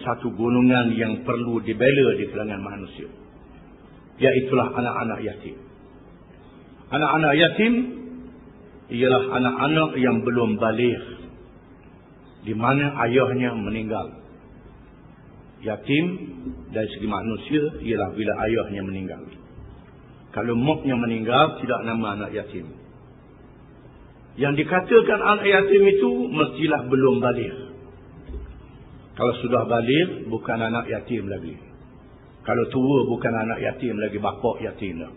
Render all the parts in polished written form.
satu golongan yang perlu dibela di kalangan manusia, iaitulah anak-anak yatim. Anak-anak yatim ialah anak-anak yang belum baligh, di mana ayahnya meninggal. Yatim dari segi manusia ialah bila ayahnya meninggal. Kalau muknya meninggal, tidak nama anak yatim. Yang dikatakan anak yatim itu mestilah belum baligh. Kalau sudah baligh, bukan anak yatim lagi. Kalau tua, bukan anak yatim lagi, bapak yatim dah.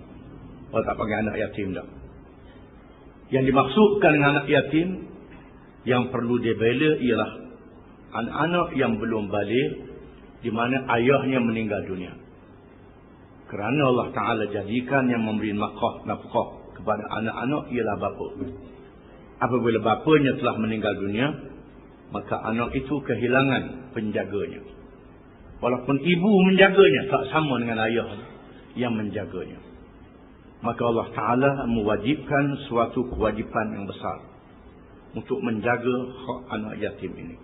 Orang tak panggil anak yatim dah. Yang dimaksudkan dengan anak yatim yang perlu dibela ialah anak-anak yang belum baligh, di mana ayahnya meninggal dunia. Kerana Allah Ta'ala jadikan yang memberi nafkah kepada anak-anak ialah bapa. Apabila bapanya telah meninggal dunia, maka anak itu kehilangan penjaganya. Walaupun ibu menjaganya, tak sama dengan ayah yang menjaganya. Maka Allah Ta'ala mewajibkan suatu kewajipan yang besar untuk menjaga hak anak yatim ini.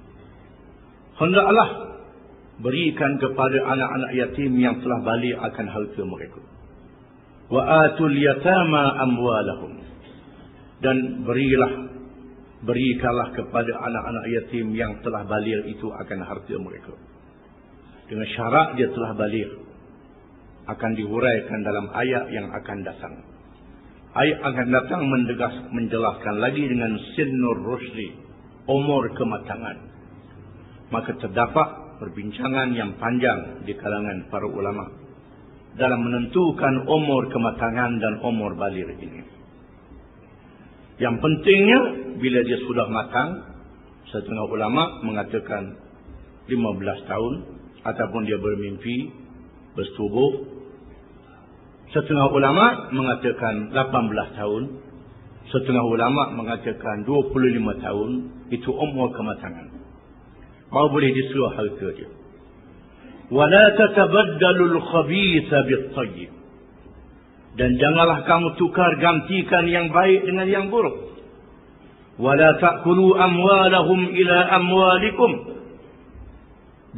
Hendaklah berikan kepada anak-anak yatim yang telah baligh akan harta mereka. Wa atul yatama amwalahum. Dan berikanlah kepada anak-anak yatim yang telah baligh itu akan harta mereka. Dengan syarat dia telah baligh. Akan dihuraikan dalam ayat yang akan datang. Ayat akan datang menjelaskan lagi dengan sinnur rusli, umur kematangan. Maka terdapat perbincangan yang panjang di kalangan para ulama dalam menentukan umur kematangan dan umur baligh ini. Yang pentingnya bila dia sudah matang, setengah ulama mengatakan 15 tahun ataupun dia bermimpi, bersetubuh. Setengah ulama mengatakan 18 tahun, setengah ulama mengatakan 25 tahun, itu umur kematangan. Baru boleh disuruh harta dia. Wala tatabaddalul khabitha bit-tayyib. Dan janganlah kamu tukar gantikan yang baik dengan yang buruk. Wala ta'kulu amwalahum ila amwalikum.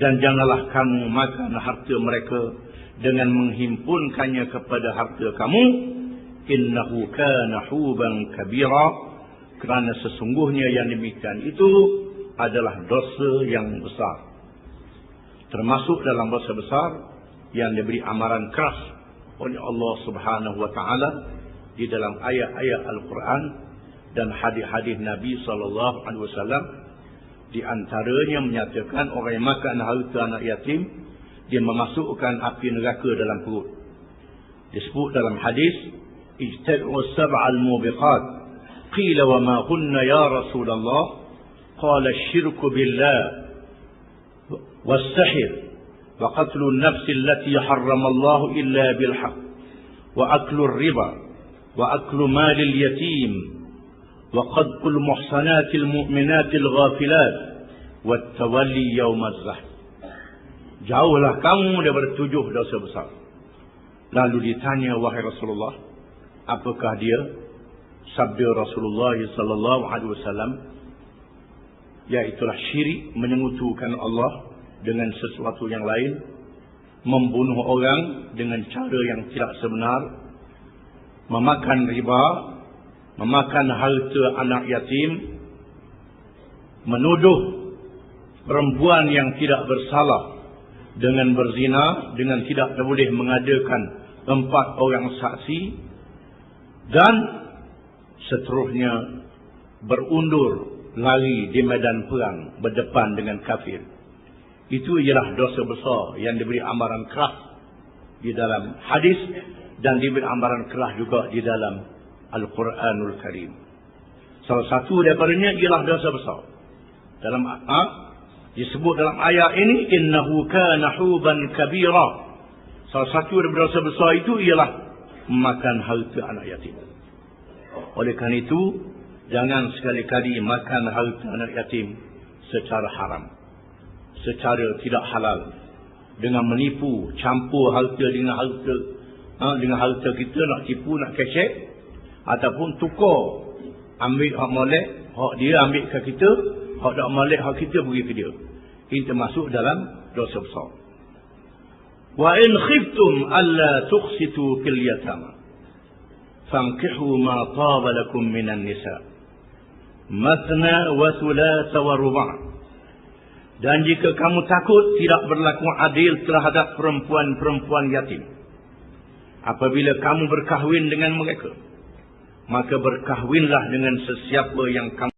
Dan janganlah kamu makan harta mereka dengan menghimpunkannya kepada harta kamu. Innahu kana huban kabira. Kerana sesungguhnya yang demikian itu adalah dosa yang besar. Termasuk dalam dosa besar yang diberi amaran keras oleh Allah Subhanahu wa taala di dalam ayat-ayat Al-Quran dan hadis-hadis Nabi sallallahu alaihi wasallam. Di antaranya menyatakan orang yang makan harta anak yatim, dia memasukkan api neraka dalam perut. Disebut dalam hadis, ijtani'u sab'al mubiqat. Qila wa ma hunna ya Rasulullah? Qala asyirku billah was-sihr wa qatlu an-nafs allati harrama Allah illa bil haqq wa aklu ar-riba wa aklu mal al-yatim wa qadfu al-muhsanat al-mu'minat al-ghafilat wa at-tawalli yawm az-zahf. Jauhlah kamu daripada 7 dosa besar. Lalu ditanya, wahai Rasulullah, apakah dia? Sabda Rasulullah sallallahu alaihi wasallam, iaitulah syirik, menyekutukan Allah dengan sesuatu yang lain, membunuh orang dengan cara yang tidak sebenar, memakan riba, memakan harta anak yatim, menuduh perempuan yang tidak bersalah dengan berzina, dengan tidak boleh mengadakan 4 orang saksi, dan seterusnya berundur lari di medan perang berdepan dengan kafir. Itu ialah dosa besar yang diberi amaran keras di dalam hadis dan diberi amaran keras juga di dalam Al-Quranul Karim. Salah satu daripadanya ialah dosa besar. Dalam disebut dalam ayat ini, innahu kana huban kabira. Salah satu daripada dosa besar itu ialah memakan harta anak yatim. Oleh kerana itu, jangan sekali-kali makan harta anak yatim secara haram, secara tidak halal, dengan menipu, campur harta dengan harta kita, nak tipu, nak kecek, ataupun tukar, ambil hak molek, hak dia ambil ke kita, hak tak molek hak kita bagi ke dia. Ini termasuk dalam dosa besar. Wa in khiftum alla tuqsitu fil yatama fankihu ma taba lakum minan nisa mathna wa thulatha wa ruba'. Dan jika kamu takut tidak berlaku adil terhadap perempuan-perempuan yatim, apabila kamu berkahwin dengan mereka, maka berkahwinlah dengan sesiapa yang kamu